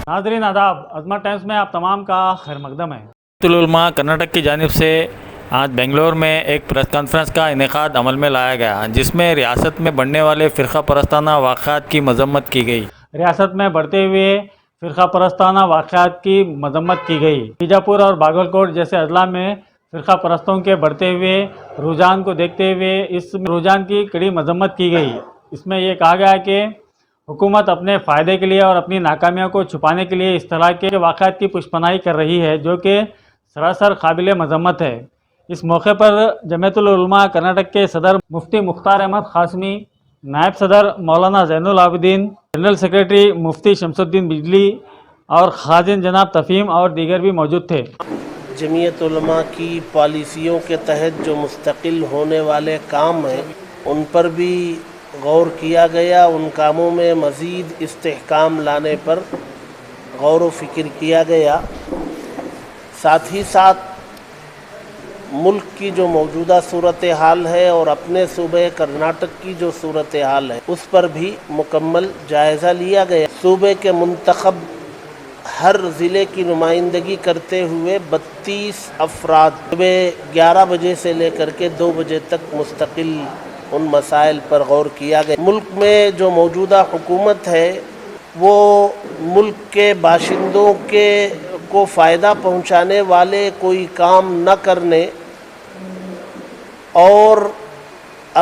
ناظرین آداب، عظمت ٹائمز میں آپ تمام کا خیر مقدم ہے۔ جمعیت العلماء کرناٹک کی جانب سے آج بنگلور میں ایک پریس کانفرنس کا انعقاد عمل میں لایا گیا، جس میں ریاست میں بڑھنے والے فرقہ پرستانہ واقعات کی مذمت کی گئی۔ ریاست میں بڑھتے ہوئے فرقہ پرستانہ واقعات کی مذمت کی گئی۔ بیجاپور اور باگلکوٹ جیسے اضلاع میں فرقہ پرستوں کے بڑھتے ہوئے رجحان کو دیکھتے ہوئے اس رجحان کی کڑی مذمت کی گئی۔ اس میں یہ کہا گیا کہ حکومت اپنے فائدے کے لیے اور اپنی ناکامیوں کو چھپانے کے لیے اس طرح کے واقعات کی پشپناہی کر رہی ہے، جو کہ سراسر قابل مذمت ہے۔ اس موقع پر جمعیت العلماء کرناٹک کے صدر مفتی مختار احمد قاسمی، نائب صدر مولانا زین العابدین، جنرل سیکریٹری مفتی شمس الدین بجلی اور خازن جناب تفہیم اور دیگر بھی موجود تھے۔ جمعیت علماء کی پالیسیوں کے تحت جو مستقل ہونے والے کام ہیں ان پر بھی غور کیا گیا، ان کاموں میں مزید استحکام لانے پر غور و فکر کیا گیا۔ ساتھ ہی ساتھ ملک کی جو موجودہ صورتحال ہے اور اپنے صوبے کرناٹک کی جو صورتحال ہے اس پر بھی مکمل جائزہ لیا گیا۔ صوبے کے منتخب ہر ضلع کی نمائندگی کرتے ہوئے 32 افراد صبح 11 بجے سے لے کر کے 2 بجے تک مستقل ان مسائل پر غور کیا گیا۔ ملک میں جو موجودہ حکومت ہے وہ ملک کے باشندوں کو فائدہ پہنچانے والے کوئی کام نہ کرنے اور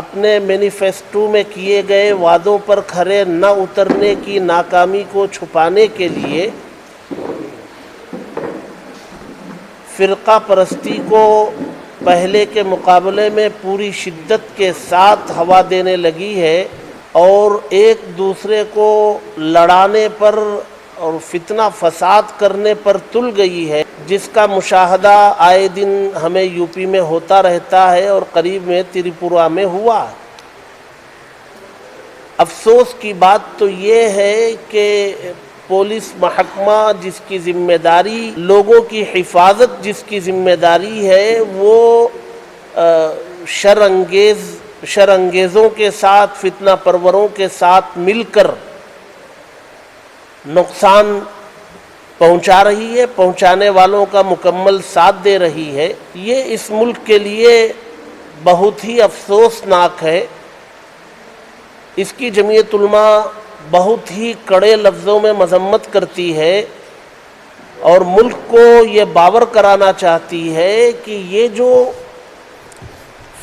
اپنے مینیفیسٹو میں کیے گئے وعدوں پر کھرے نہ اترنے کی ناکامی کو چھپانے کے لیے فرقہ پرستی کو پہلے کے مقابلے میں پوری شدت کے ساتھ ہوا دینے لگی ہے اور ایک دوسرے کو لڑانے پر اور فتنہ فساد کرنے پر تل گئی ہے، جس کا مشاہدہ آئے دن ہمیں یو پی میں ہوتا رہتا ہے اور قریب میں تریپورہ میں ہوا ہے۔ افسوس کی بات تو یہ ہے کہ پولیس محکمہ جس کی ذمہ داری لوگوں کی حفاظت جس کی ذمہ داری ہے وہ شرانگیزوں کے ساتھ فتنہ پروروں کے ساتھ مل کر نقصان پہنچا رہی ہے، پہنچانے والوں کا مکمل ساتھ دے رہی ہے۔ یہ اس ملک کے لیے بہت ہی افسوسناک ہے۔ اس کی جمعیت علماء بہت ہی کڑے لفظوں میں مذمت کرتی ہے اور ملک کو یہ باور کرانا چاہتی ہے کہ یہ جو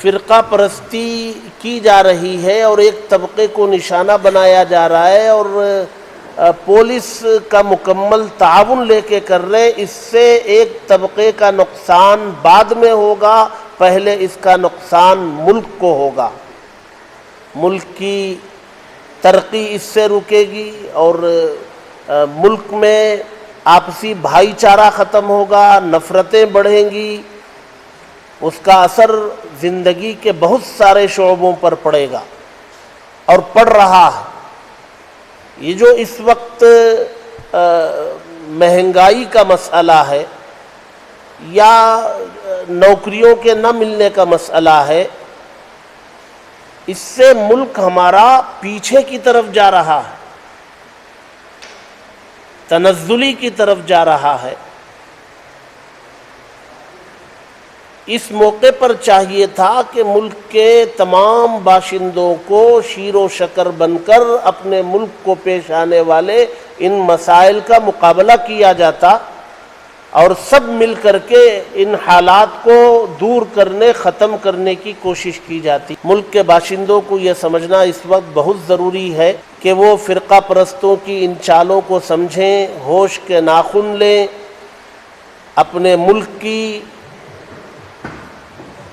فرقہ پرستی کی جا رہی ہے اور ایک طبقے کو نشانہ بنایا جا رہا ہے اور پولیس کا مکمل تعاون لے کے کر رہے ہیں، اس سے ایک طبقے کا نقصان بعد میں ہوگا، پہلے اس کا نقصان ملک کو ہوگا۔ ملک کی ترقی اس سے رکے گی اور ملک میں آپسی بھائی چارہ ختم ہوگا، نفرتیں بڑھیں گی، اس کا اثر زندگی کے بہت سارے شعبوں پر پڑے گا اور پڑ رہا ہے۔ یہ جو اس وقت مہنگائی کا مسئلہ ہے یا نوکریوں کے نہ ملنے کا مسئلہ ہے، اس سے ملک ہمارا پیچھے کی طرف جا رہا ہے، تنزلی کی طرف جا رہا ہے۔ اس موقع پر چاہیے تھا کہ ملک کے تمام باشندوں کو شیر و شکر بن کر اپنے ملک کو پیش آنے والے ان مسائل کا مقابلہ کیا جاتا اور سب مل کر کے ان حالات کو دور کرنے، ختم کرنے کی کوشش کی جاتی۔ ملک کے باشندوں کو یہ سمجھنا اس وقت بہت ضروری ہے کہ وہ فرقہ پرستوں کی ان چالوں کو سمجھیں، ہوش کے ناخن لیں، اپنے ملک کی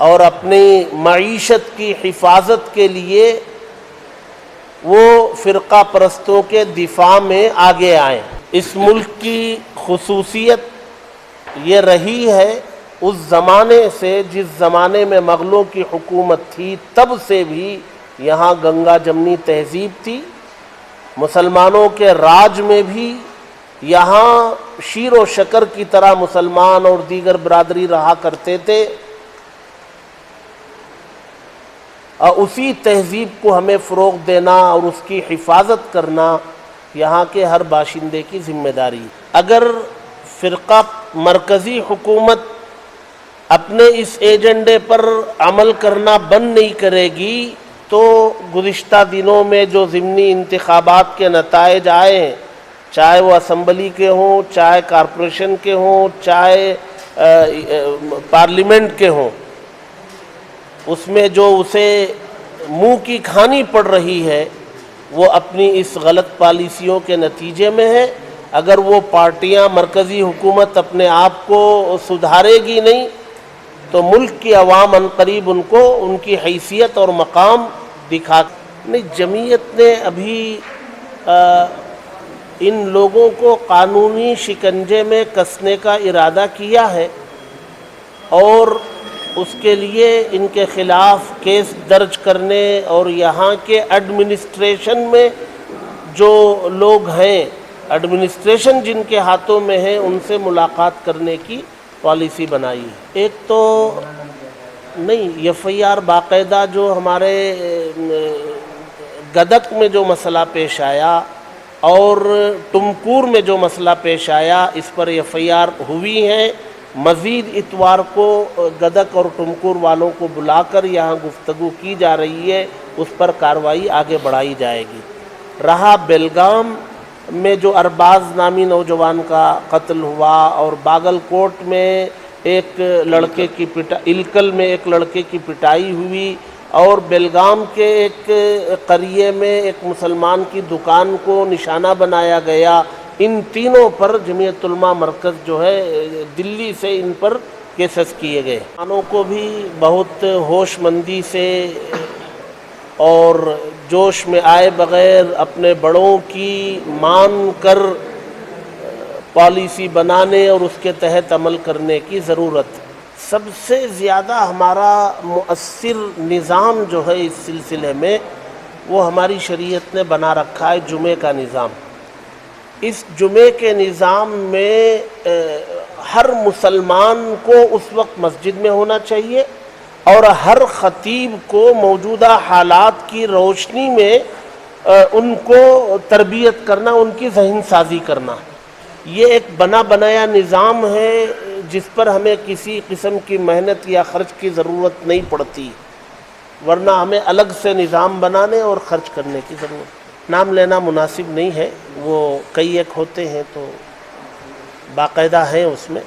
اور اپنی معیشت کی حفاظت کے لیے وہ فرقہ پرستوں کے دفاع میں آگے آئیں۔ اس ملک کی خصوصیت یہ رہی ہے اس زمانے سے، جس زمانے میں مغلوں کی حکومت تھی تب سے بھی یہاں گنگا جمنی تہذیب تھی، مسلمانوں کے راج میں بھی یہاں شیر و شکر کی طرح مسلمان اور دیگر برادری رہا کرتے تھے، اور اسی تہذیب کو ہمیں فروغ دینا اور اس کی حفاظت کرنا یہاں کے ہر باشندے کی ذمہ داری ہے۔ اگر فرقہ مرکزی حکومت اپنے اس ایجنڈے پر عمل کرنا بند نہیں کرے گی تو گزشتہ دنوں میں جو ضمنی انتخابات کے نتائج آئے ہیں، چاہے وہ اسمبلی کے ہوں، چاہے کارپوریشن کے ہوں، چاہے پارلیمنٹ کے ہوں، اس میں جو اسے منہ کی کھانی پڑ رہی ہے وہ اپنی اس غلط پالیسیوں کے نتیجے میں ہے۔ اگر وہ پارٹیاں، مرکزی حکومت اپنے آپ کو سدھارے گی نہیں تو ملک کی عوام عنقریب ان کو ان کی حیثیت اور مقام دکھا نہیں۔ جمعیت نے ابھی ان لوگوں کو قانونی شکنجے میں کسنے کا ارادہ کیا ہے اور اس کے لیے ان کے خلاف کیس درج کرنے اور یہاں کے ایڈمنسٹریشن میں جو لوگ ہیں، ایڈمنسٹریشن جن کے ہاتھوں میں ہے، ان سے ملاقات کرنے کی پالیسی بنائی ہے۔ ایک تو نہیں، ایف آئی آر باقاعدہ جو ہمارے گدک میں جو مسئلہ پیش آیا اور ٹمکور میں جو مسئلہ پیش آیا، اس پر ایف آئی آر ہوئی ہیں۔ مزید اتوار کو گدک اور ٹمکور والوں کو بلا کر یہاں گفتگو کی جا رہی ہے، اس پر کارروائی آگے بڑھائی جائے گی۔ رہا بیلگام میں جو ارباز نامی نوجوان کا قتل ہوا اور باگل کوٹ میں ایک لڑکے کی الکل میں ایک لڑکے کی پٹائی ہوئی اور بیلگام کے ایک قریے میں ایک مسلمان کی دکان کو نشانہ بنایا گیا، ان تینوں پر جمعیت علماء مرکز جو ہے دلی سے ان پر کیسز کیے گئے۔ انسانوں کو بھی بہت ہوش مندی سے اور جوش میں آئے بغیر اپنے بڑوں کی مان کر پالیسی بنانے اور اس کے تحت عمل کرنے کی ضرورت۔ سب سے زیادہ ہمارا مؤثر نظام جو ہے اس سلسلے میں وہ ہماری شریعت نے بنا رکھا ہے، جمعے کا نظام۔ اس جمعے کے نظام میں ہر مسلمان کو اس وقت مسجد میں ہونا چاہیے اور ہر خطیب کو موجودہ حالات کی روشنی میں ان کو تربیت کرنا، ان کی ذہن سازی کرنا۔ یہ ایک بنا بنایا نظام ہے جس پر ہمیں کسی قسم کی محنت یا خرچ کی ضرورت نہیں پڑتی، ورنہ ہمیں الگ سے نظام بنانے اور خرچ کرنے کی ضرورت۔ نام لینا مناسب نہیں ہے، وہ کئی ایک ہوتے ہیں تو باقاعدہ ہیں اس میں۔